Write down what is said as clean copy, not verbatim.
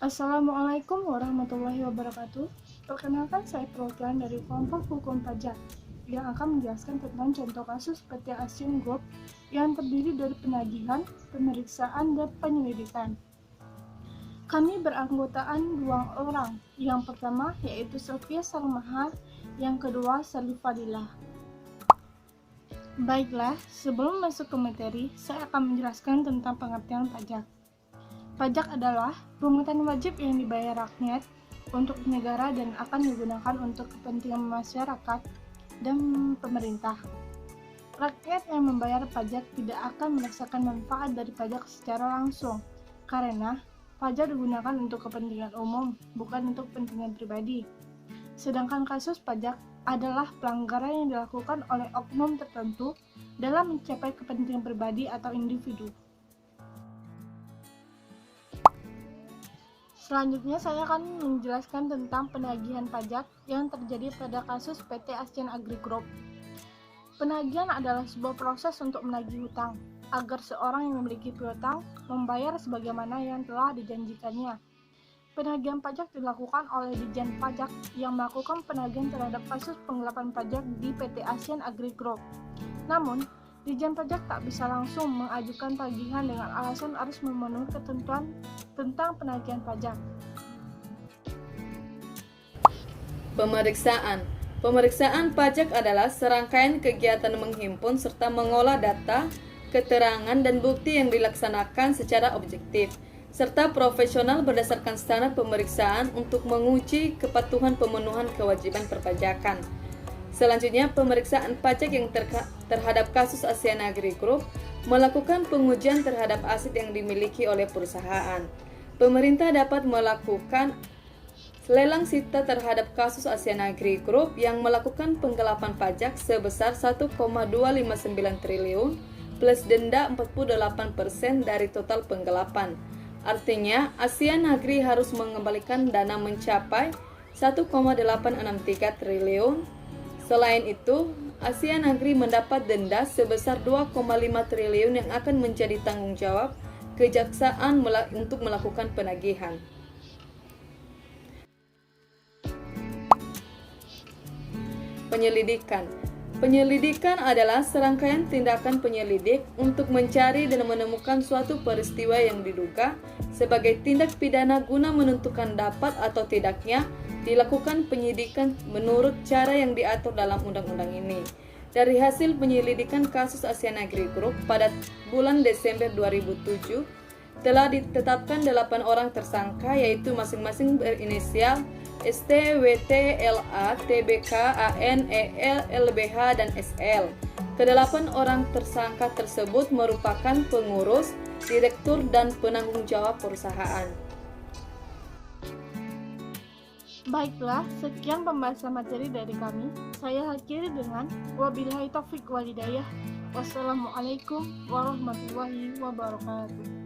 Assalamualaikum warahmatullahi wabarakatuh. Perkenalkan, saya perwakilan dari kelompok hukum pajak yang akan menjelaskan tentang contoh kasus PT Asian Group yang terdiri dari penagihan, pemeriksaan, dan penyelidikan. Kami beranggotaan 2 orang. Yang pertama yaitu Sofia Salmaha, yang kedua Salih Fadilah. Baiklah, sebelum masuk ke materi, saya akan menjelaskan tentang pengertian pajak. Pajak adalah pungutan wajib yang dibayar rakyat untuk negara dan akan digunakan untuk kepentingan masyarakat dan pemerintah. Rakyat yang membayar pajak tidak akan merasakan manfaat dari pajak secara langsung, karena pajak digunakan untuk kepentingan umum, bukan untuk kepentingan pribadi. Sedangkan kasus pajak adalah pelanggaran yang dilakukan oleh oknum tertentu dalam mencapai kepentingan pribadi atau individu. Selanjutnya saya akan menjelaskan tentang penagihan pajak yang terjadi pada kasus PT Asian Agri Group. Penagihan adalah sebuah proses untuk menagih hutang, agar seorang yang memiliki piutang membayar sebagaimana yang telah dijanjikannya. Penagihan pajak dilakukan oleh Ditjen Pajak yang melakukan penagihan terhadap kasus penggelapan pajak di PT Asian Agri Group. Namun, Ditjen Pajak tak bisa langsung mengajukan tagihan dengan alasan harus memenuhi ketentuan tentang penagihan pajak. Pemeriksaan pajak adalah serangkaian kegiatan menghimpun serta mengolah data, keterangan, dan bukti yang dilaksanakan secara objektif serta profesional berdasarkan standar pemeriksaan untuk menguji kepatuhan pemenuhan kewajiban perpajakan. Selanjutnya, pemeriksaan pajak yang terhadap kasus Asian Agri Group melakukan pengujian terhadap aset yang dimiliki oleh perusahaan. Pemerintah dapat melakukan lelang sita terhadap kasus Asian Agri Group yang melakukan penggelapan pajak sebesar 1,259 triliun plus denda 48% dari total penggelapan. Artinya, Asian Agri harus mengembalikan dana mencapai 1,863 triliun. Selain itu, Asian Agri mendapat denda sebesar 2,5 triliun yang akan menjadi tanggung jawab kejaksaan untuk melakukan penagihan. Penyelidikan adalah serangkaian tindakan penyelidik untuk mencari dan menemukan suatu peristiwa yang diduga sebagai tindak pidana guna menentukan dapat atau tidaknya dilakukan penyidikan menurut cara yang diatur dalam undang-undang ini. Dari hasil penyelidikan kasus Asian Agri Group pada bulan Desember 2007, telah ditetapkan 8 orang tersangka, yaitu masing-masing berinisial ST, WT, LA, TBK, AN, EL, LBH, dan SL. Kedelapan orang tersangka tersebut merupakan pengurus, direktur, dan penanggung jawab perusahaan. Baiklah, sekian pembahasan materi dari kami. Saya akhiri dengan wabillahi taufik walhidayah. Wassalamualaikum warahmatullahi wabarakatuh.